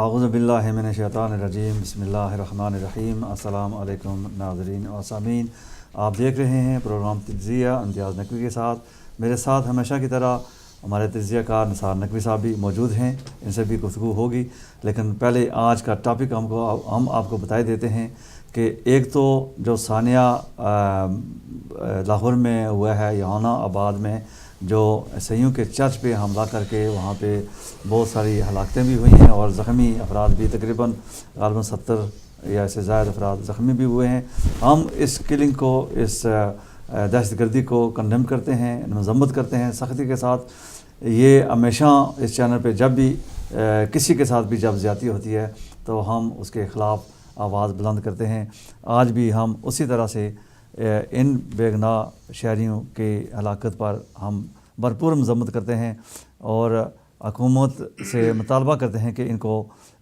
اعوذ باللہ من الشیطان الرجیم، بسم اللہ الرحمن الرحیم۔ السلام علیکم ناظرین و سامعین، آپ دیکھ رہے ہیں پروگرام تجزیہ امتیاز نقوی کے ساتھ۔ میرے ساتھ ہمیشہ کی طرح ہمارے تجزیہ کار نثار نقوی صاحب بھی موجود ہیں، ان سے بھی گفتگو ہوگی۔ لیکن پہلے آج کا ٹاپک ہم آپ کو بتائی دیتے ہیں کہ ایک تو جو ثانیہ لاہور میں ہوا ہے، یہانا آباد میں، جو عیسائیوں کے چرچ پہ حملہ کر کے وہاں پہ بہت ساری ہلاکتیں بھی ہوئی ہیں اور زخمی افراد بھی تقریباً 70 یا اس سے زائد افراد زخمی بھی ہوئے ہیں۔ ہم اس کلنگ کو، اس دہشت گردی کو کنڈیم کرتے ہیں، مذمت کرتے ہیں سختی کے ساتھ۔ یہ ہمیشہ اس چینل پہ جب بھی کسی کے ساتھ بھی جب زیادتی ہوتی ہے تو ہم اس کے خلاف آواز بلند کرتے ہیں۔ آج بھی ہم اسی طرح سے ان بے گناہ شہریوں کی ہلاکت پر ہم بھرپور مذمت کرتے ہیں اور حکومت سے مطالبہ کرتے ہیں کہ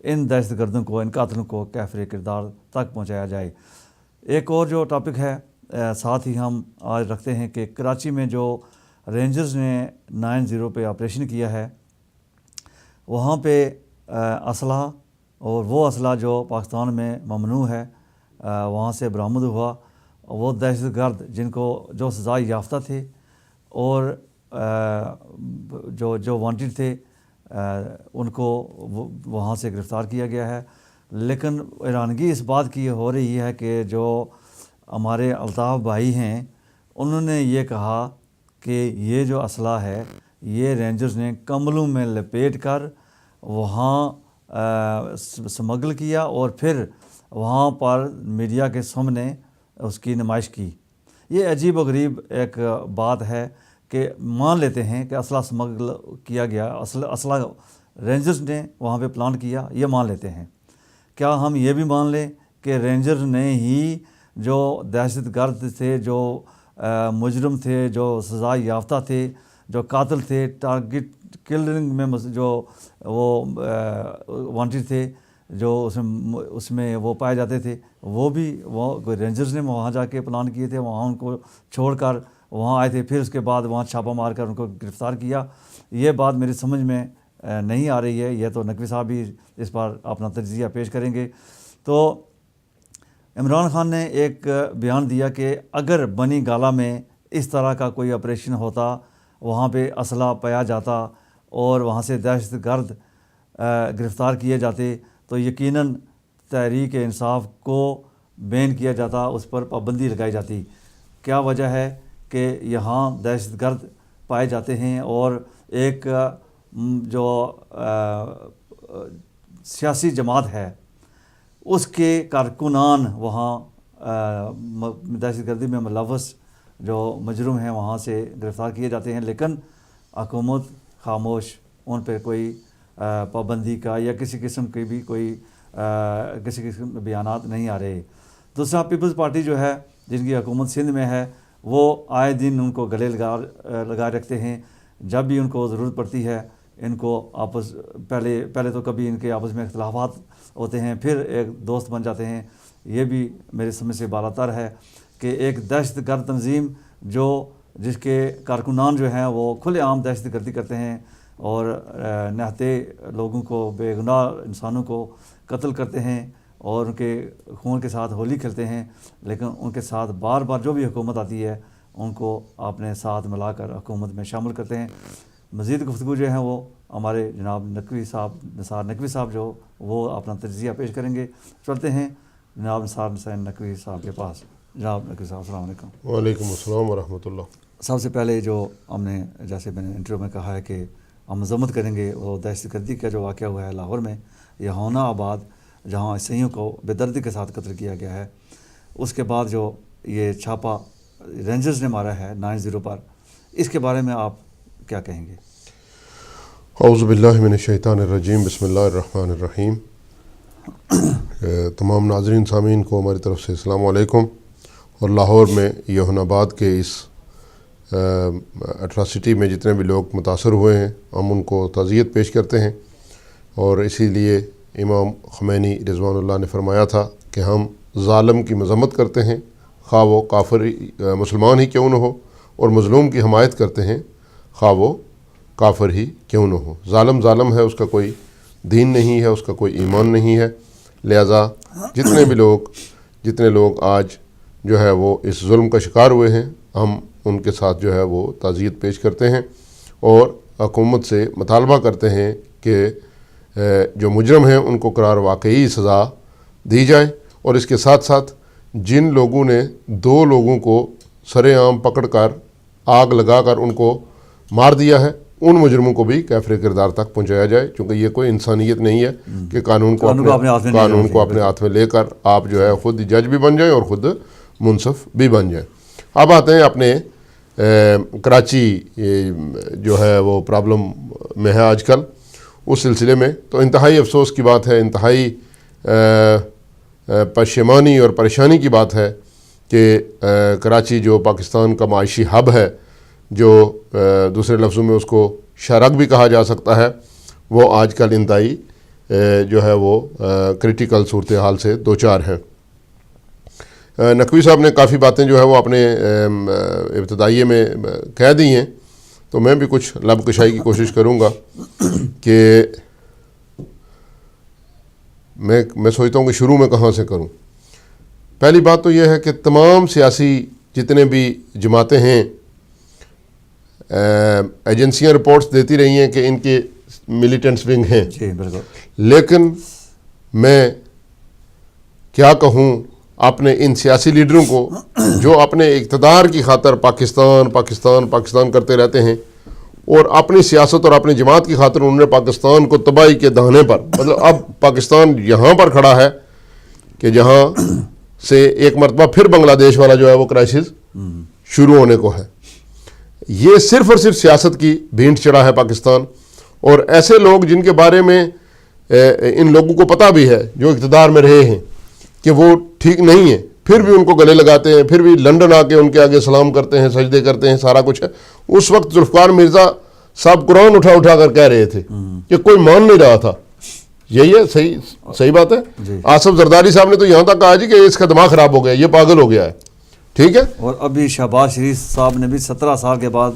ان دہشت گردوں کو، ان قاتلوں کو کیفر کردار تک پہنچایا جائے۔ ایک اور جو ٹاپک ہے ساتھ ہی ہم آج رکھتے ہیں کہ کراچی میں جو رینجرز نے 90 پہ آپریشن کیا ہے، وہاں پہ اسلحہ اور وہ اسلحہ جو پاکستان میں ممنوع ہے وہاں سے برآمد ہوا۔ وہ دہشت گرد جو سزا یافتہ تھے اور جو وانٹڈ تھے ان کو وہاں سے گرفتار کیا گیا ہے۔ لیکن حیرانگی اس بات کی ہو رہی ہے کہ جو ہمارے الطاف بھائی ہیں انہوں نے یہ کہا کہ یہ جو اسلحہ ہے یہ رینجرز نے کمبلوں میں لپیٹ کر وہاں سمگل کیا اور پھر وہاں پر میڈیا کے سامنے اس کی نمائش کی۔ یہ عجیب و غریب ایک بات ہے کہ مان لیتے ہیں کہ اسلحہ سمگل کیا گیا، اسلحہ رینجرز نے وہاں پہ پلانٹ کیا، یہ مان لیتے ہیں۔ کیا ہم یہ بھی مان لیں کہ رینجر نے ہی جو دہشت گرد تھے، جو مجرم تھے، جو سزا یافتہ تھے، جو قاتل تھے، ٹارگٹ کلنگ میں جو وہ وانٹڈ تھے، جو اس میں وہ پائے جاتے تھے، وہ کوئی رینجرز نے وہاں جا کے پلان کیے تھے، وہاں ان کو چھوڑ کر وہاں آئے تھے، پھر اس کے بعد وہاں چھاپہ مار کر ان کو گرفتار کیا؟ یہ بات میری سمجھ میں نہیں آ رہی ہے۔ یہ تو نقوی صاحب بھی اس پر اپنا تجزیہ پیش کریں گے۔ تو عمران خان نے ایک بیان دیا کہ اگر بنی گالہ میں اس طرح کا کوئی آپریشن ہوتا، وہاں پہ اسلحہ پایا جاتا اور وہاں سے دہشت گرد گرفتار کیے جاتے تو یقیناً تحریک انصاف کو بین کیا جاتا، اس پر پابندی لگائی جاتی۔ کیا وجہ ہے کہ یہاں دہشت گرد پائے جاتے ہیں اور ایک جو سیاسی جماعت ہے اس کے کارکنان وہاں دہشت گردی میں ملوث جو مجرم ہیں وہاں سے گرفتار کیے جاتے ہیں، لیکن حکومت خاموش، ان پہ کوئی پابندی کا یا کسی قسم کی بھی کسی قسم کے بیانات نہیں آ رہے۔ دوسرا، پیپلز پارٹی جو ہے جن کی حکومت سندھ میں ہے، وہ آئے دن ان کو گلے لگائے رکھتے ہیں۔ جب بھی ان کو ضرورت پڑتی ہے ان کو پہلے تو کبھی ان کے آپس میں اختلافات ہوتے ہیں، پھر ایک دوست بن جاتے ہیں۔ یہ بھی میرے سمجھ سے بالاتر ہے کہ ایک دہشت گرد تنظیم جس کے کارکنان جو ہیں وہ کھلے عام دہشت گردی کرتے ہیں اور نہتے لوگوں کو، بے گناہ انسانوں کو قتل کرتے ہیں اور ان کے خون کے ساتھ ہولی کھیلتے ہیں، لیکن ان کے ساتھ بار بار جو بھی حکومت آتی ہے ان کو اپنے ساتھ ملا کر حکومت میں شامل کرتے ہیں۔ مزید گفتگو جو ہے وہ ہمارے جناب نثار نقوی صاحب جو وہ اپنا تجزیہ پیش کریں گے۔ چلتے ہیں جناب نثار نقوی صاحب کے پاس۔ جناب نقوی صاحب السلام علیکم۔ وعلیکم السلام ورحمۃ اللہ۔ سب سے پہلے جو ہم نے، جیسے میں نے انٹرویو میں کہا ہے کہ ہم مذمت کریں گے وہ دہشت گردی کا جو واقعہ ہوا ہے لاہور میں، یہانا آباد، جہاں عیسائیوں کو بے دردی کے ساتھ قتل کیا گیا ہے۔ اس کے بعد جو یہ چھاپہ رینجرز نے مارا ہے 90 پر، اس کے بارے میں آپ کیا کہیں گے؟ اعوذ باللہ من الشیطان الرجیم، بسم اللہ الرحمن الرحیم۔ تمام ناظرین سامعین کو ہماری طرف سے السلام علیکم۔ اور لاہور میں یہنا آباد کے اس اٹراسٹی میں جتنے بھی لوگ متاثر ہوئے ہیں، ہم ان کو تعزیت پیش کرتے ہیں۔ اور اسی لیے امام خمینی رضوان اللہ نے فرمایا تھا کہ ہم ظالم کی مذمت کرتے ہیں، خواہ وہ کافر مسلمان ہی کیوں نہ ہو، اور مظلوم کی حمایت کرتے ہیں خواہ وہ کافر ہی کیوں نہ ہو۔ ظالم ہے، اس کا کوئی دین نہیں ہے، اس کا کوئی ایمان نہیں ہے۔ لہٰذا جتنے لوگ آج جو ہے وہ اس ظلم کا شکار ہوئے ہیں، ہم ان کے ساتھ جو ہے وہ تعزیت پیش کرتے ہیں اور حکومت سے مطالبہ کرتے ہیں کہ جو مجرم ہیں ان کو قرار واقعی سزا دی جائے، اور اس کے ساتھ ساتھ جن لوگوں نے 2 لوگوں کو سرے عام پکڑ کر آگ لگا کر ان کو مار دیا ہے، ان مجرموں کو بھی کیفر کردار تک پہنچایا جائے، چونکہ یہ کوئی انسانیت نہیں ہے کہ قانون کو اپنے ہاتھ میں لے کر آپ جو ہے خود جج بھی بن جائیں اور خود منصف بھی بن جائیں۔ اب آتے ہیں اپنے کراچی جو ہے وہ پرابلم میں ہے آج کل، اس سلسلے میں تو انتہائی افسوس کی بات ہے، انتہائی پشیمانی اور پریشانی کی بات ہے کہ کراچی جو پاکستان کا معاشی ہب ہے، جو دوسرے لفظوں میں اس کو شارق بھی کہا جا سکتا ہے، وہ آج کل انتہائی جو ہے وہ کرٹیکل صورتحال سے دوچار ہیں۔ نقوی صاحب نے کافی باتیں جو ہے وہ اپنے ابتدائیے میں کہہ دی ہیں، تو میں بھی کچھ لب کشائی کی کوشش کروں گا کہ میں سوچتا ہوں کہ شروع میں کہاں سے کروں۔ پہلی بات تو یہ ہے کہ تمام سیاسی جتنے بھی جماعتیں ہیں، ایجنسیاں رپورٹس دیتی رہی ہیں کہ ان کے ملیٹنٹس ونگ ہیں، جی بالکل، لیکن میں کیا کہوں اپنے ان سیاسی لیڈروں کو جو اپنے اقتدار کی خاطر پاکستان پاکستان پاکستان کرتے رہتے ہیں، اور اپنی سیاست اور اپنی جماعت کی خاطر انہوں نے پاکستان کو تباہی کے دہانے پر، مطلب اب پاکستان یہاں پر کھڑا ہے کہ جہاں سے ایک مرتبہ پھر بنگلہ دیش والا جو ہے وہ کرائسس شروع ہونے کو ہے۔ یہ صرف اور صرف سیاست کی بھینٹ چڑھا ہے پاکستان، اور ایسے لوگ جن کے بارے میں ان لوگوں کو پتہ بھی ہے جو اقتدار میں رہے ہیں کہ وہ ٹھیک نہیں ہے، پھر بھی ان کو گلے لگاتے ہیں، پھر بھی لندن آ کے ان کے آگے سلام کرتے ہیں، سجدے کرتے ہیں، سارا کچھ ہے۔ اس وقت ذوالفقار مرزا صاحب قرآن اٹھا اٹھا کر کہہ رہے تھے کہ کوئی مان نہیں رہا تھا۔ یہی ہے، صحیح بات ہے۔ آصف زرداری صاحب نے تو یہاں تک کہا جی کہ اس کا دماغ خراب ہو گیا، یہ پاگل ہو گیا ہے، ٹھیک ہے۔ اور ابھی شہباز شریف صاحب نے بھی 17 سال کے بعد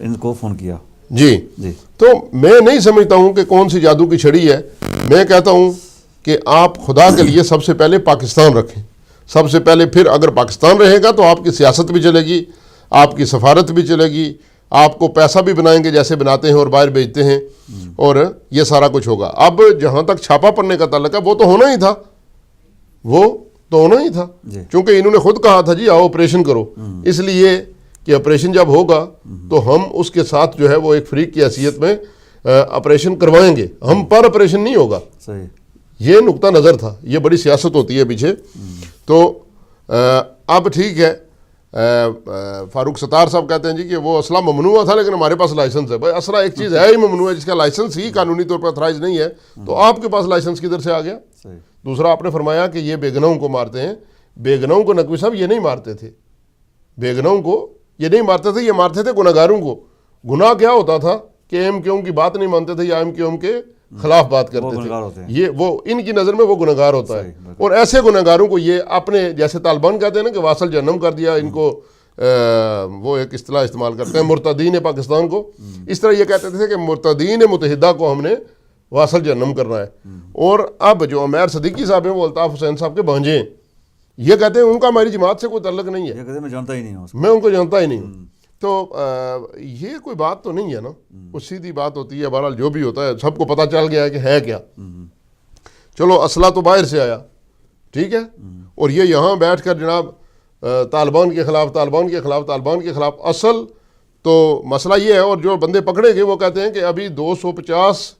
ان کو فون کیا۔ جی، تو میں نہیں سمجھتا ہوں کہ کون سی جادو کی چھڑی ہے۔ میں کہتا ہوں کہ آپ خدا کے لیے سب سے پہلے پاکستان رکھیں، سب سے پہلے، پھر اگر پاکستان رہے گا تو آپ کی سیاست بھی چلے گی، آپ کی سفارت بھی چلے گی، آپ کو پیسہ بھی بنائیں گے جیسے بناتے ہیں اور باہر بیچتے ہیں، اور یہ سارا کچھ ہوگا۔ اب جہاں تک چھاپا پڑنے کا تعلق ہے، وہ تو ہونا ہی تھا، وہ تو ہونا ہی تھا، کیونکہ انہوں نے خود کہا تھا جی آؤ آپریشن کرو، اس لیے کہ آپریشن جب ہوگا تو ہم اس کے ساتھ جو ہے وہ ایک فریق کی حیثیت میں آپریشن کروائیں گے، ہم پر آپریشن نہیں ہوگا۔ صحیح، یہ نقطہ نظر تھا، یہ بڑی سیاست ہوتی ہے پیچھے۔ تو اب ٹھیک ہے، فاروق ستار صاحب کہتے ہیں جی کہ وہ اسلحہ ممنوع تھا لیکن ہمارے پاس لائسنس ہے۔ بھائی اسلحہ ایک چیز ہے ہی ممنوع ہے جس کا لائسنس ہی قانونی طور پر اتھرائز نہیں ہے، تو آپ کے پاس لائسنس کدھر سے آ گیا؟ دوسرا آپ نے فرمایا کہ یہ بے گناہوں کو مارتے ہیں۔ بے گناہوں کو نقوی صاحب یہ نہیں مارتے تھے، بے گناہوں کو یہ نہیں مارتے تھے، یہ مارتے تھے گناہگاروں کو۔ گناہ کیا ہوتا تھا کہ ایم کیو ایم کی بات نہیں مانتے تھے یا ایم کیو ایم کے خلاف بات کرتے تھے، یہ وہ ان کی نظر میں وہ گناہگار ہوتا ہے، اور ایسے گناہگاروں کو یہ اپنے جیسے طالبان کہتے ہیں نا کہ واصل جہنم کر دیا ان کو، وہ ایک اصطلاح استعمال کرتے ہیں مرتدین پاکستان کو، اس طرح یہ کہتے تھے کہ مرتدین متحدہ کو ہم نے واصل جہنم کرنا ہے۔ اور اب جو عمیر صدیقی صاحب ہیں وہ الطاف حسین صاحب کے بھانجے ہیں، یہ کہتے ہیں ان کا ہماری جماعت سے کوئی تعلق نہیں ہے، میں جانتا ہی نہیں ہوں، میں ان کو جانتا ہی نہیں ہوں۔ تو یہ کوئی بات تو نہیں ہے نا، کچھ سیدھی بات ہوتی ہے۔ بہرحال جو بھی ہوتا ہے سب کو پتہ چل گیا ہے کہ ہے کیا۔ چلو اسلحہ تو باہر سے آیا، ٹھیک ہے، اور یہ یہاں بیٹھ کر جناب طالبان کے خلاف طالبان کے خلاف طالبان کے خلاف۔ اصل تو مسئلہ یہ ہے، اور جو بندے پکڑے گئے وہ کہتے ہیں کہ ابھی 250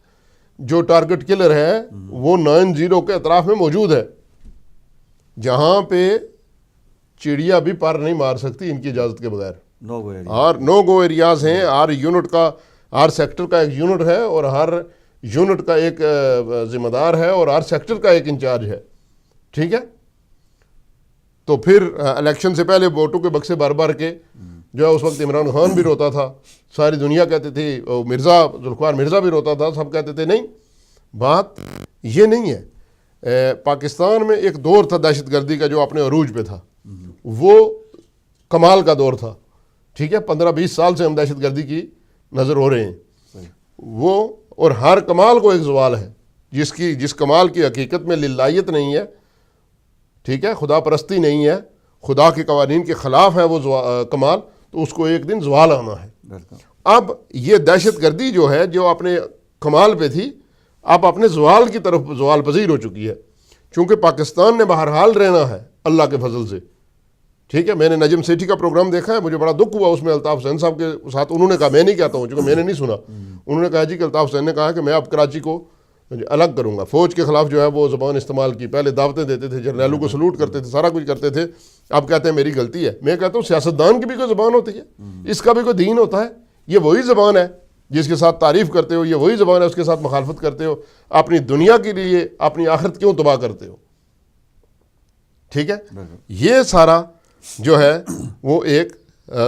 جو ٹارگٹ کلر ہے وہ 90 کے اطراف میں موجود ہے، جہاں پہ چڑیا بھی پر نہیں مار سکتی ان کی اجازت کے بغیر۔ اور نو گو ایریاز ہیں، ہر یونٹ کا، ہر سیکٹر کا ایک یونٹ ہے، اور ہر یونٹ کا ایک ذمہ دار ہے، اور ہر سیکٹر کا ایک انچارج ہے، ٹھیک ہے۔ تو پھر الیکشن سے پہلے ووٹوں کے بکسے بھر بھر کے جو ہے اس وقت عمران خان بھی روتا تھا، ساری دنیا کہتے تھے، مرزا ذوالفقار مرزا بھی روتا تھا، سب کہتے تھے نہیں، بات یہ نہیں ہے۔ پاکستان میں ایک دور تھا دہشت گردی کا جو اپنے عروج پہ تھا، وہ کمال کا دور تھا، ٹھیک ہے۔ 15-20 سال سے ہم دہشت گردی کی نظر ہو رہے ہیں وہ، اور ہر کمال کو ایک زوال ہے جس کمال کی حقیقت میں للہیت نہیں ہے، ٹھیک ہے، خدا پرستی نہیں ہے، خدا کے قوانین کے خلاف ہے وہ کمال، تو اس کو ایک دن زوال آنا ہے۔ بالکل۔ اب یہ دہشت گردی جو ہے، جو اپنے کمال پہ تھی، اب اپنے زوال کی طرف زوال پذیر ہو چکی ہے، چونکہ پاکستان نے بہرحال رہنا ہے اللہ کے فضل سے، ٹھیک ہے۔ میں نے نجم سیٹھی کا پروگرام دیکھا ہے، مجھے بڑا دکھ ہوا اس میں الطاف حسین صاحب کے ساتھ انہوں نے کہا، میں نہیں کہتا ہوں چونکہ میں نے نہیں سنا، انہوں نے کہا جی کہ الطاف حسین نے کہا کہ میں اب کراچی کو الگ کروں گا، فوج کے خلاف جو ہے وہ زبان استعمال کی، پہلے دعوتیں دیتے تھے، جرنیلوں کو سلوٹ کرتے تھے، سارا کچھ کرتے تھے، اب کہتے ہیں میری غلطی ہے۔ میں کہتا ہوں سیاستدان کی بھی کوئی زبان ہوتی ہے، اس کا بھی کوئی دین ہوتا ہے، یہ وہی زبان ہے جس کے ساتھ تعریف کرتے ہو، یہ وہی زبان ہے اس کے ساتھ مخالفت کرتے ہو، اپنی دنیا کے لیے اپنی آخرت کیوں تباہ کرتے ہو، ٹھیک ہے۔ یہ سارا جو ہے وہ ایک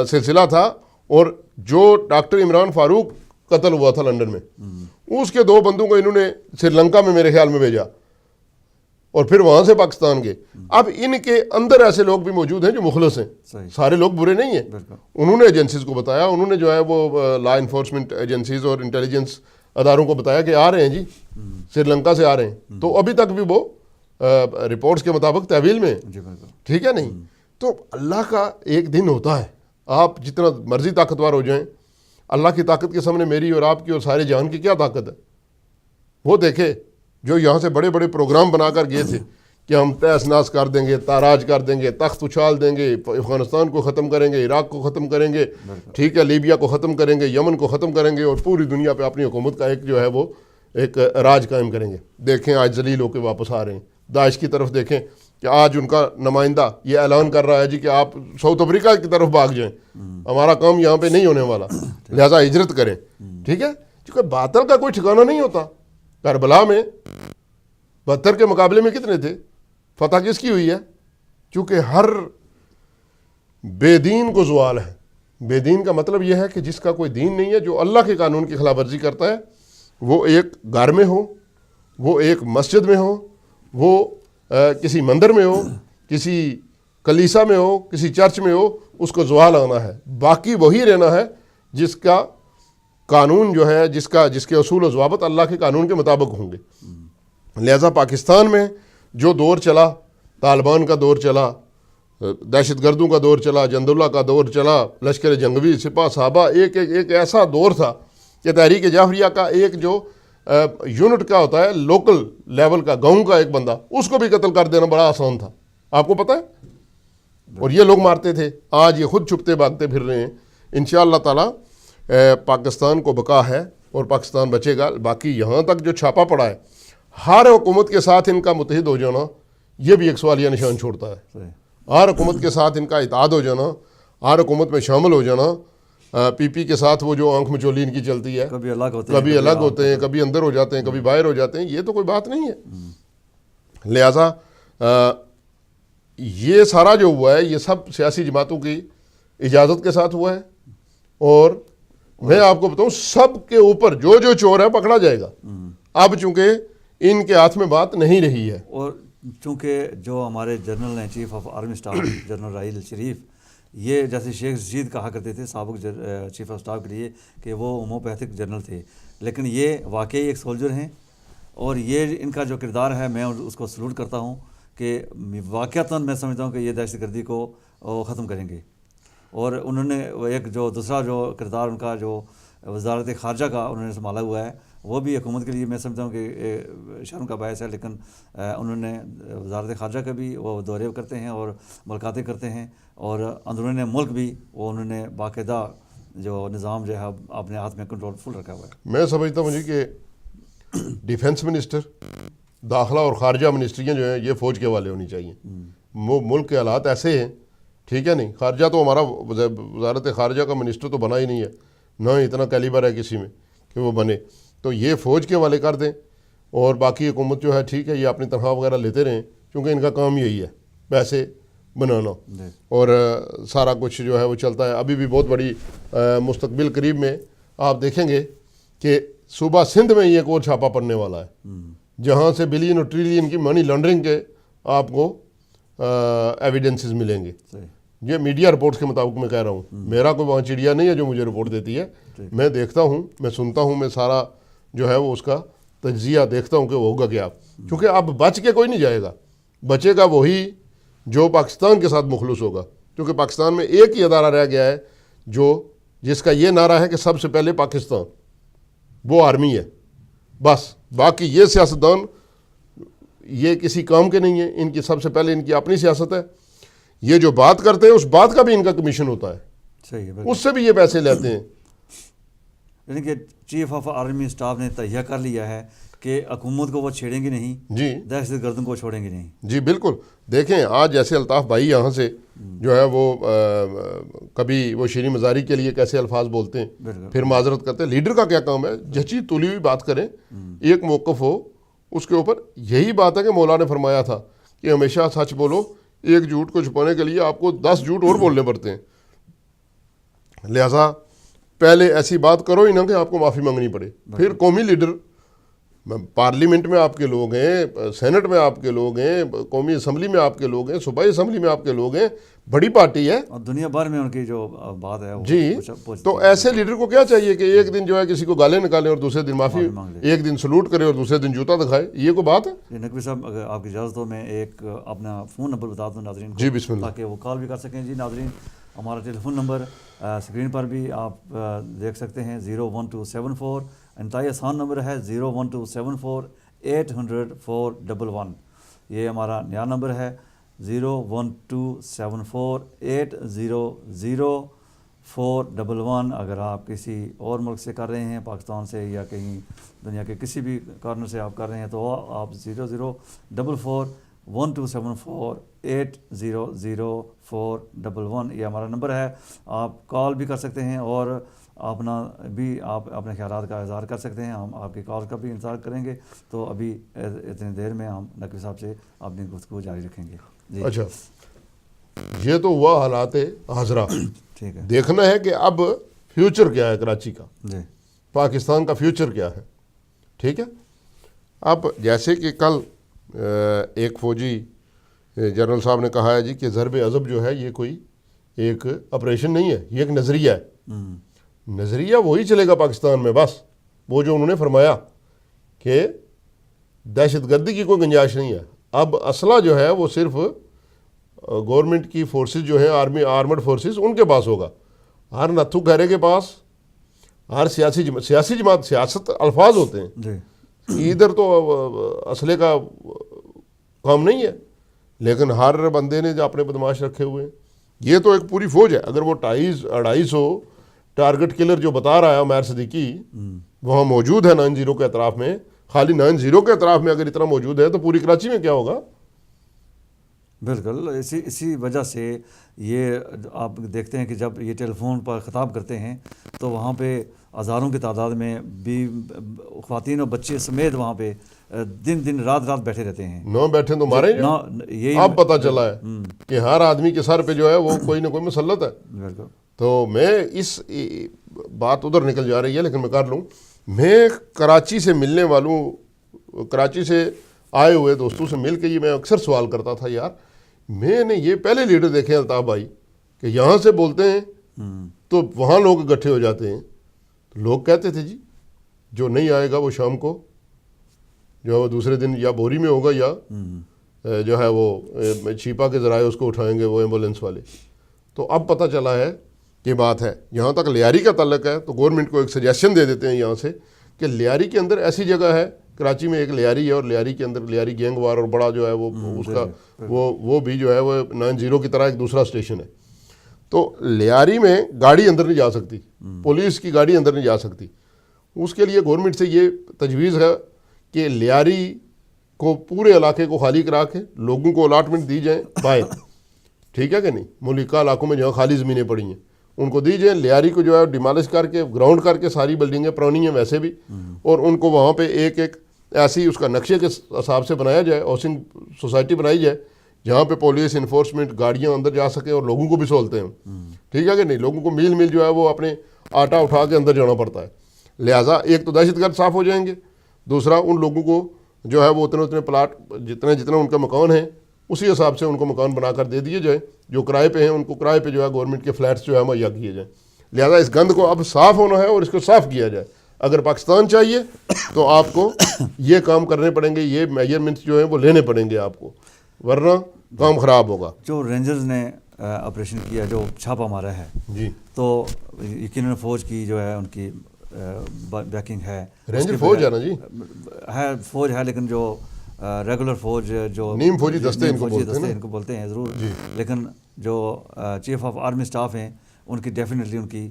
سلسلہ تھا، اور جو ڈاکٹر عمران فاروق قتل ہوا تھا لندن میں، اس کے 2 بندوں کو انہوں نے سری لنکا میں میرے خیال میں بھیجا، اور پھر وہاں سے پاکستان گئے۔ اب ان کے اندر ایسے لوگ بھی موجود ہیں جو مخلص ہیں، سارے لوگ برے نہیں ہیں۔ انہوں نے ایجنسیز کو بتایا، انہوں نے جو ہے وہ لا انفورسمنٹ ایجنسیز اور انٹیلیجنس اداروں کو بتایا کہ آ رہے ہیں جی، سری لنکا سے آ رہے ہیں، تو ابھی تک بھی وہ رپورٹس کے مطابق تحویل میں، ٹھیک ہے نہیں۔ تو اللہ کا ایک دن ہوتا ہے، آپ جتنا مرضی طاقتور ہو جائیں، اللہ کی طاقت کے سامنے میری اور آپ کی اور سارے جہان کی کیا طاقت ہے؟ وہ دیکھے جو یہاں سے بڑے بڑے پروگرام بنا کر گئے تھے کہ ہم تہس ناس کر دیں گے، تاراج کر دیں گے، تخت اچھال دیں گے، افغانستان کو ختم کریں گے، عراق کو ختم کریں گے، ٹھیک ہے، لیبیا کو ختم کریں گے، یمن کو ختم کریں گے، اور پوری دنیا پہ اپنی حکومت کا ایک جو ہے وہ ایک راج قائم کریں گے۔ دیکھیں آج ذلیل ہو کے واپس آ رہے ہیں۔ داعش کی طرف دیکھیں کہ آج ان کا نمائندہ یہ اعلان کر رہا ہے جی کہ آپ ساؤتھ افریقہ کی طرف بھاگ جائیں، ہمارا کام یہاں پہ نہیں ہونے والا، لہٰذا ہجرت کریں، ٹھیک ہے۔ کیونکہ باطل کا کوئی ٹھکانہ نہیں ہوتا۔ کربلا میں 72 کے مقابلے میں کتنے تھے؟ فتح کس کی ہوئی ہے؟ چونکہ ہر بے دین کو زوال ہے۔ بے دین کا مطلب یہ ہے کہ جس کا کوئی دین نہیں ہے، جو اللہ کے قانون کی خلاف ورزی کرتا ہے، وہ ایک گھر میں ہو، وہ ایک مسجد میں ہو، وہ کسی مندر میں ہو، کسی کلیسا میں ہو، کسی چرچ میں ہو، اس کو زوال آنا ہے۔ باقی وہی رہنا ہے جس کا قانون جو ہے، جس کے اصول و ضوابط اللہ کے قانون کے مطابق ہوں گے۔ لہذا پاکستان میں جو دور چلا، طالبان کا دور چلا، دہشت گردوں کا دور چلا، جندولہ کا دور چلا، لشکر جنگوی، سپاہ صحابہ، ایک ایسا دور تھا کہ تحریک جعفریہ کا ایک جو یونٹ کا ہوتا ہے، لوکل لیول کا، گاؤں کا ایک بندہ، اس کو بھی قتل کر دینا بڑا آسان تھا، آپ کو پتہ ہے؟ اور یہ لوگ مارتے تھے۔ آج یہ خود چھپتے بھاگتے پھر رہے ہیں۔ انشاءاللہ تعالیٰ پاکستان کو بقا ہے اور پاکستان بچے گا۔ باقی یہاں تک جو چھاپا پڑا ہے، ہر حکومت کے ساتھ ان کا متحد ہو جانا، یہ بھی ایک سوالیہ نشان چھوڑتا ہے۔ ہر حکومت کے ساتھ ان کا اتحاد ہو جانا، ہر حکومت میں شامل ہو جانا، پی پی کے ساتھ وہ جو آنکھ مچولی ان کی چلتی ہے، کبھی الگ ہوتے ہیں، کبھی اندر ہو جاتے ہیں، کبھی باہر ہو جاتے ہیں، یہ تو کوئی بات نہیں ہے۔ لہٰذا یہ سارا جو ہوا ہے، یہ سب سیاسی جماعتوں کی اجازت کے ساتھ ہوا ہے، اور میں آپ کو بتاؤں سب کے اوپر جو چور ہے پکڑا جائے گا۔ اب چونکہ ان کے ہاتھ میں بات نہیں رہی ہے، اور چونکہ جو ہمارے جنرل ہیں، chief of army staff general Raheel Sharif, یہ جیسے شیخ رشید کہا کرتے تھے سابق چیف آف اسٹاف کے لیے کہ وہ ہوموپیتھک جنرل تھے، لیکن یہ واقعی ایک سولجر ہیں، اور یہ ان کا جو کردار ہے میں اس کو سلوٹ کرتا ہوں کہ واقعتاً میں سمجھتا ہوں کہ یہ دہشت گردی کو ختم کریں گے۔ اور انہوں نے ایک جو دوسرا جو کردار ان کا جو وزارت خارجہ کا انہوں نے سنبھالا ہوا ہے، وہ بھی حکومت کے لیے میں سمجھتا ہوں کہ شرم کا باعث ہے، لیکن انہوں نے وزارت خارجہ کا بھی وہ دورے کرتے ہیں اور ملاقاتیں کرتے ہیں، اور اندرون ملک بھی وہ انہوں نے باقاعدہ جو نظام جو ہے اپنے ہاتھ میں کنٹرول فل رکھا ہوا ہے۔ میں سمجھتا ہوں جی کہ ڈیفنس منسٹر، داخلہ اور خارجہ منسٹریاں جو ہیں یہ فوج کے حوالے ہونی چاہیے۔ ملک کے حالات ایسے ہیں، ٹھیک ہے نہیں، خارجہ تو ہمارا وزارت خارجہ کا منسٹر تو بنا ہی نہیں ہے، نہ اتنا کیلیبر ہے کسی میں کہ وہ بنے، تو یہ فوج کے حوالے کر دیں، اور باقی حکومت جو ہے ٹھیک ہے یہ اپنی تنخواہ وغیرہ لیتے رہیں، کیونکہ ان کا کام یہی ہے پیسے بنانا، اور سارا کچھ جو ہے وہ چلتا ہے۔ ابھی بھی بہت بڑی مستقبل قریب میں آپ دیکھیں گے کہ صوبہ سندھ میں یہ ایک اور چھاپا پڑنے والا ہے، جہاں سے بلین اور ٹریلین کی منی لانڈرنگ کے آپ کو ایویڈنسز ملیں گے۔ یہ میڈیا رپورٹس کے مطابق میں کہہ رہا ہوں، میرا کوئی وہاں چڑیا نہیں ہے جو مجھے رپورٹ دیتی ہے، میں دیکھتا ہوں، میں سنتا ہوں، میں سارا جو ہے وہ اس کا تجزیہ دیکھتا ہوں کہ وہ ہوگا کیا، کیونکہ اب بچ کے کوئی نہیں جائے گا، بچے گا وہی جو پاکستان کے ساتھ مخلص ہوگا، کیونکہ پاکستان میں ایک ہی ادارہ رہ گیا ہے جس کا یہ نعرہ ہے کہ سب سے پہلے پاکستان، وہ آرمی ہے بس، باقی یہ سیاستدان یہ کسی کام کے نہیں ہیں، ان کی سب سے پہلے ان کی اپنی سیاست ہے، یہ جو بات کرتے ہیں اس بات کا بھی ان کا کمیشن ہوتا ہے، صحیح ہے، اس سے بھی یہ پیسے لیتے ہیں۔ یعنی کہ چیف آف آرمی اسٹاف نے تہیہ کر لیا ہے کہ حکومت کو وہ چھیڑیں گے نہیں، جی دہشت گردوں کو چھوڑیں گے نہیں۔ جی بالکل، دیکھیں آج جیسے الطاف بھائی یہاں سے جو ہے وہ کبھی وہ شیریں مزاری کے لیے کیسے الفاظ بولتے ہیں، پھر معذرت کرتے ہیں، لیڈر کا کیا کام ہے، جچی تلی ہوئی بات کریں، ایک موقف ہو اس کے اوپر۔ یہی بات ہے کہ مولا نے فرمایا تھا کہ ہمیشہ سچ بولو، ایک جھوٹ کو چھپانے کے لیے آپ کو 10 جھوٹ اور بولنے پڑتے ہیں، لہذا پہلے ایسی بات کرو ہی نہ کہ آپ کو معافی مانگنی پڑے۔ پھر قومی لیڈر، پارلیمنٹ میں آپ کے لوگ ہیں، سینٹ میں آپ کے لوگ ہیں، قومی اسمبلی میں آپ کے لوگ ہیں، صوبائی اسمبلی میں آپ کے لوگ ہیں، بڑی پارٹی ہے اور دنیا بھر میں ان کی جو بات ہے وہ جی، تو ایسے لیڈر کو کیا چاہیے کہ ایک دن جو ہے کسی کو گالیں نکالیں اور دوسرے دن معافی، ایک دن سلوٹ کرے اور دوسرے دن جوتا دکھائے، یہ کوئی بات ہے؟ نقوی صاحب اگر آپ کی اجازت ہو میں ایک اپنا فون نمبر بتا دوں ناظرین کو، جی بسم اللہ، تاکہ وہ کال بھی کر سکیں۔ جی ناظرین، ہمارا ٹیلی فون نمبر اسکرین پر بھی آپ دیکھ سکتے ہیں، 01274، انتہائی آسان نمبر ہے، 01274-800-411، یہ ہمارا نیا نمبر ہے، 01274-800-411۔ اگر آپ کسی اور ملک سے کر رہے ہیں، پاکستان سے یا کہیں دنیا کے کسی بھی کارنر سے آپ کر رہے ہیں، تو آپ 004-1241 یہ ہمارا نمبر ہے، آپ کال بھی کر سکتے ہیں اور آپ اپنے خیالات کا اظہار کر سکتے ہیں، ہم آپ کی کال کا بھی انتظار کریں گے۔ تو ابھی اتنی دیر میں ہم نقوی صاحب سے اپنی گفتگو جاری رکھیں گے۔ جی اچھا، یہ تو ہوا حالات حاضرہ، ٹھیک ہے، دیکھنا ہے کہ اب فیوچر کیا ہے کراچی کا، جی پاکستان کا فیوچر کیا ہے، ٹھیک ہے۔ اب جیسے کہ کل ایک فوجی جنرل صاحب نے کہا ہے جی کہ ضرب عضب جو ہے یہ کوئی ایک آپریشن نہیں ہے، یہ ایک نظریہ ہے، نظریہ وہی چلے گا پاکستان میں، بس وہ جو انہوں نے فرمایا کہ دہشت گردی کی کوئی گنجائش نہیں ہے۔ اب اسلحہ جو ہے وہ صرف گورنمنٹ کی فورسز جو ہیں، آرمڈ فورسز، ان کے پاس ہوگا، ہر نتھو گہرے کے پاس، ہر سیاسی جماعت، سیاست الفاظ ہوتے ہیں، جی ادھر تو اسلحے کا کام نہیں ہے، لیکن ہر بندے نے جو اپنے بدماش رکھے ہوئے ہیں، یہ تو ایک پوری فوج ہے۔ اگر وہ 250-250 ٹارگٹ کلر جو بتا رہا ہے عمیر صدیقی، وہاں موجود ہے 90 کے اطراف میں، خالی 90 کے اطراف میں اگر اتنا موجود ہے تو پوری کراچی میں کیا ہوگا؟ بالکل، اسی وجہ سے یہ آپ دیکھتے ہیں کہ جب یہ ٹیلی فون پر خطاب کرتے ہیں تو وہاں پہ ہزاروں کی تعداد میں بھی خواتین اور بچے سمیت وہاں پہ دن رات بیٹھے رہتے ہیں۔ نہ بیٹھے تو مارے یہی اب پتہ چلا ہے کہ ہر آدمی کے سر پہ جو ہے وہ کوئی نہ کوئی مسلط ہے۔ بالکل، تو میں اس بات ادھر نکل جا رہی ہے لیکن میں کر لوں، میں کراچی سے ملنے والوں، کراچی سے آئے ہوئے دوستوں سے مل کے یہ میں اکثر سوال کرتا تھا، یار میں نے یہ پہلے لیڈر دیکھے ہیں الطاف بھائی کہ یہاں سے بولتے ہیں تو وہاں لوگ اکٹھے ہو جاتے ہیں، تو لوگ کہتے تھے جی جو نہیں آئے گا وہ شام کو جو ہے وہ دوسرے دن یا بوری میں ہوگا یا جو ہے وہ چھیپا کے ذرائع اس کو اٹھائیں گے وہ ایمبولینس والے۔ تو اب پتہ چلا ہے کہ بات ہے یہاں تک لیاری کا تعلق ہے تو گورنمنٹ کو ایک سجیشن دے دیتے ہیں یہاں سے کہ لیاری کے اندر ایسی جگہ ہے، کراچی میں ایک لیاری ہے، اور لیاری کے اندر لیاری گینگ وار اور بڑا جو ہے وہ اس کا وہ بھی جو ہے وہ 90 کی طرح ایک دوسرا اسٹیشن ہے۔ تو لیاری میں گاڑی اندر نہیں جا سکتی، پولیس کی گاڑی اندر نہیں جا سکتی۔ اس کے لیے گورنمنٹ سے یہ تجویز ہے کہ لیاری کو پورے علاقے کو خالی کرا کے لوگوں کو الاٹمنٹ دی جائیں بائیں، ٹھیک ہے کہ نہیں، ملکہ علاقوں میں جہاں خالی زمینیں پڑی ہیں ان کو دی جائیں، لیاری کو جو ہے ڈیمالش کر کے گراؤنڈ کر کے، ساری بلڈنگیں پرانی ہیں ویسے بھی، اور ان کو وہاں پہ ایک ایک ایسی اس کا نقشے کے حساب سے بنایا جائے، ہاؤسنگ سوسائٹی بنائی جائے جہاں پہ پولیس انفورسمنٹ گاڑیاں اندر جا سکیں اور لوگوں کو بھی سہولتیں ہوں، ٹھیک ہے کہ نہیں، لوگوں کو میل میل جو ہے وہ اپنے آٹا اٹھا کے اندر جانا پڑتا ہے۔ لہٰذا ایک تو دہشت گرد صاف ہو جائیں گے، دوسرا ان لوگوں کو جو ہے وہ اتنے پلاٹ جتنے ان کا مکان ہے اسی حساب سے ان کو مکان بنا کر دے دیے جائیں، جو کرائے پہ ہیں ان کو کرائے پہ جو ہے گورنمنٹ کے فلیٹس جو ہے مہیا کیے جائیں۔ لہٰذا اس گند کو اب صاف ہونا ہے اور اس کو صاف کیا جائے۔ اگر پاکستان چاہیے تو آپ کو یہ کام کرنے پڑیں گے, یہ میجرمنٹس جو ہیں وہ لینے پڑیں گے آپ کو, ورنہ کام خراب ہوگا. جو رینجرز نے آپریشن کیا, جو چھاپا مارا ہے, جی تو یقیناً فوج کی جو ہے ان کی بیکنگ ہے. رینجر فوج ہے نا جی, ہے فوج ہے, لیکن جو ریگولر فوج جو نیم فوجی دستے ان کو بولتے ہیں ضرور, لیکن جو چیف آف آرمی اسٹاف ہیں ان کی ڈیفینیٹلی ان کی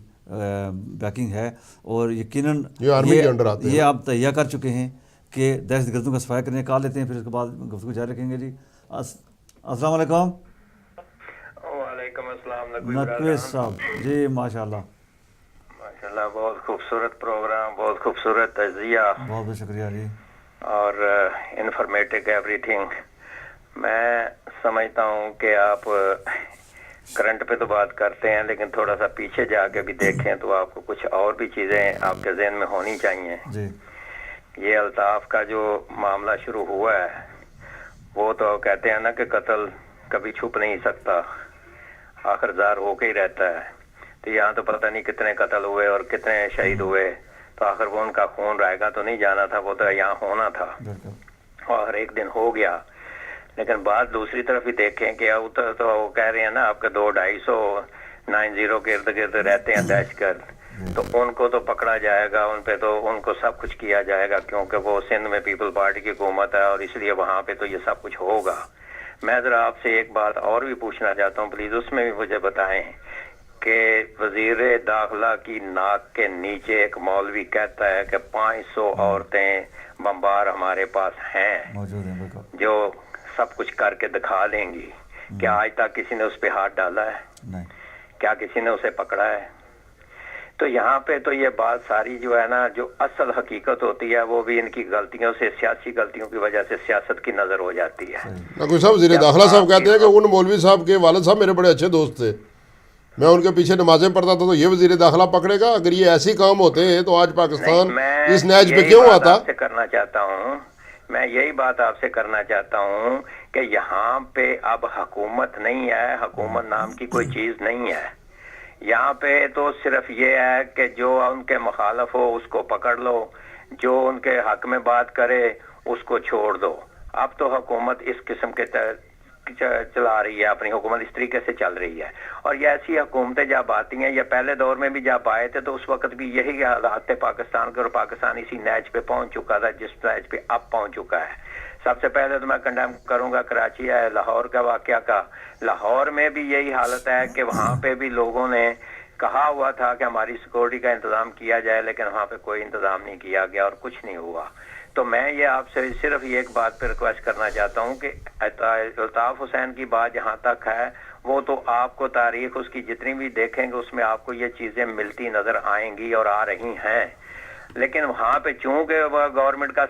بیکنگ ہے, اور یقیناً یہ آپ تہیا کر چکے ہیں کہ دہشت گردوں کا صفائی کرنے کال لیتے ہیں, پھر اس کے بعد گفتگو جاری رکھیں گے. جی السلام علیکم. وعلیکم السلام نقوی صاحب. جی ماشاء اللہ ماشاءاللہ, بہت خوبصورت پروگرام, بہت خوبصورت تجزیہ, بہت بہت شکریہ جی, اور انفارمیٹو ایوری تھنگ. میں سمجھتا ہوں کہ آپ کرنٹ پہ تو بات کرتے ہیں, لیکن تھوڑا سا پیچھے جا کے بھی دیکھیں تو آپ کو کچھ اور بھی چیزیں آپ کے ذہن میں ہونی چاہیے. جی یہ الطاف کا جو معاملہ شروع ہوا ہے, وہ تو کہتے ہیں نا کہ قتل کبھی چھپ نہیں سکتا, آخر زار ہو کے ہی رہتا ہے. تو یہاں تو پتہ نہیں کتنے قتل ہوئے اور کتنے شہید ہوئے, تو آخر وہ ان کا خون رائے گا تو نہیں جانا تھا, وہ تو یہاں ہونا تھا, اور ایک دن ہو گیا. لیکن بات دوسری طرف ہی دیکھیں کہ تو وہ کہہ رہے ہیں نا آپ کے 200-250 90 کے ارد گرد رہتے ہیں دہشت گرد, تو ان کو تو پکڑا جائے گا, ان پہ تو ان کو سب کچھ کیا جائے گا, کیونکہ وہ سندھ میں پیپل پارٹی کی حکومت ہے, اور اس لیے وہاں پہ تو یہ سب کچھ ہوگا. میں ذرا آپ سے ایک بات اور بھی پوچھنا چاہتا ہوں, پلیز اس میں بھی مجھے بتائیں کہ وزیر داخلہ کی ناک کے نیچے ایک مولوی کہتا ہے کہ 500 عورتیں بمبار ہمارے پاس ہیں جو سب کچھ کر کے دکھا دیں گی. کیا آج تک کسی نے اس پہ ہاتھ ڈالا ہے؟ کیا کسی نے اسے پکڑا ہے؟ تو یہاں پہ تو یہ بات ساری جو ہے نا, جو اصل حقیقت ہوتی ہے وہ بھی ان کی غلطیوں سے, سیاسی غلطیوں کی وجہ سے سیاست کی نظر ہو جاتی ہے. کوئی صاحب وزیر داخلہ صاحب کہتے ہیں کہ ان مولوی صاحب کے والد صاحب میرے بڑے اچھے دوست تھے, میں ان کے پیچھے نمازیں پڑھتا تھا, تو یہ وزیر داخلہ پکڑے گا؟ اگر یہ ایسی کام ہوتے ہیں تو آج پاکستان اس نیج پہ کیوں آتا؟ میں یہی بات آپ سے کرنا چاہتا ہوں کہ یہاں پہ اب حکومت نہیں ہے, حکومت نام کی کوئی چیز نہیں ہے. یہاں پہ تو صرف یہ ہے کہ جو ان کے مخالف ہو اس کو پکڑ لو, جو ان کے حق میں بات کرے اس کو چھوڑ دو. اب تو حکومت اس قسم کے چلا رہی ہے, اپنی حکومت اس طریقے سے چل رہی ہے. اور یہ ایسی حکومتیں جب آتی ہیں, یا پہلے دور میں بھی جب آئے تھے تو اس وقت بھی یہی حالات تھے پاکستان کے, اور پاکستان اسی نیج پہ پہنچ چکا تھا جس نیج پہ اب پہنچ چکا ہے. سب سے پہلے تو میں کنڈیم کروں گا کراچی ہے, لاہور کا واقعہ کا. لاہور میں بھی یہی حالت ہے کہ وہاں پہ بھی لوگوں نے کہا ہوا تھا کہ ہماری سیکورٹی کا انتظام کیا جائے, لیکن وہاں پہ کوئی انتظام نہیں کیا گیا اور کچھ نہیں ہوا. تو میں یہ آپ سے صرف یہ ایک بات پہ ریکویسٹ کرنا چاہتا ہوں کہ الطاف حسین کی بات جہاں تک ہے, وہ تو آپ کو تاریخ اس کی جتنی بھی دیکھیں گے اس میں آپ کو یہ چیزیں ملتی نظر آئیں گی اور آ رہی ہیں. لیکن وہاں پہ چونکہ وہ گورنمنٹ کا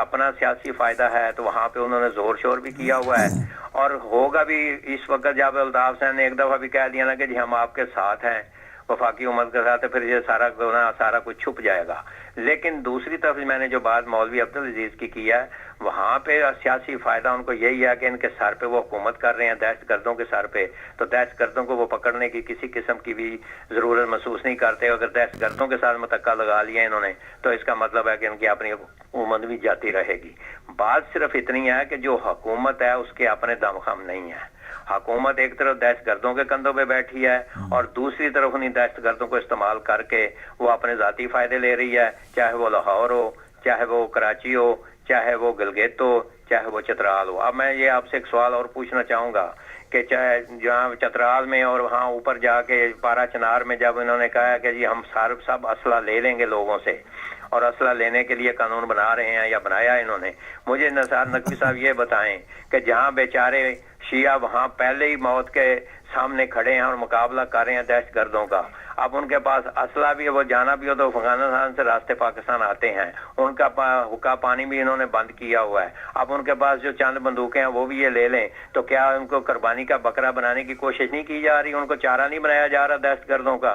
اپنا سیاسی فائدہ ہے, تو وہاں پہ انہوں نے زور شور بھی کیا ہوا ہے, اور ہوگا بھی. اس وقت جب الطاف حسین نے ایک دفعہ بھی کہہ دیا نا کہ جی ہم آپ کے ساتھ ہیں, وفاقی حکومت کے ساتھ, پھر یہ سارا کچھ چھپ جائے گا. لیکن دوسری طرف میں نے جو بات مولوی عبدالعزیز کی ہے, وہاں پہ سیاسی فائدہ ان کو یہی ہے کہ ان کے سر پہ وہ حکومت کر رہے ہیں, دہشت گردوں کے سر پہ, تو دہشت گردوں کو وہ پکڑنے کی کسی قسم کی بھی ضرورت محسوس نہیں کرتے. اگر دہشت گردوں کے ساتھ متقع لگا لیا انہوں نے, تو اس کا مطلب ہے کہ ان کی اپنی حکومت بھی جاتی رہے گی. بات صرف اتنی ہے کہ جو حکومت ہے اس کے اپنے دم خم نہیں ہے. حکومت ایک طرف دہشت گردوں کے کندھوں پہ بیٹھی ہے, اور دوسری طرف انہیں دہشت گردوں کو استعمال کر کے وہ اپنے ذاتی فائدے لے رہی ہے, چاہے وہ لاہور ہو, چاہے وہ کراچی ہو, چاہے وہ گلگت ہو, چاہے وہ چترال ہو. اب میں یہ آپ سے ایک سوال اور پوچھنا چاہوں گا کہ چاہے جہاں چترال میں اور وہاں اوپر جا کے پارا چنار میں جب انہوں نے کہا کہ جی ہم سب اسلحہ لے لیں گے لوگوں سے, اور اسلحہ لینے کے لیے قانون بنا رہے ہیں یا بنایا انہوں نے, مجھے نثار نقوی صاحب یہ بتائیں کہ جہاں بیچارے شیعہ وہاں پہلے ہی موت کے سامنے کھڑے ہیں اور مقابلہ کر رہے ہیں دہشت گردوں کا, اب ان کے پاس اسلحہ بھی ہے, وہ جانا بھی ہو تو افغانستان سے راستے پاکستان آتے ہیں, ان کا حقہ پانی بھی انہوں نے بند کیا ہوا ہے. اب ان کے پاس جو چند بندوقیں ہیں وہ بھی یہ لے لیں, تو کیا ان کو قربانی کا بکرا بنانے کی کوشش نہیں کی جا رہی, ان کو چارہ نہیں بنایا جا رہا دہشت گردوں کا؟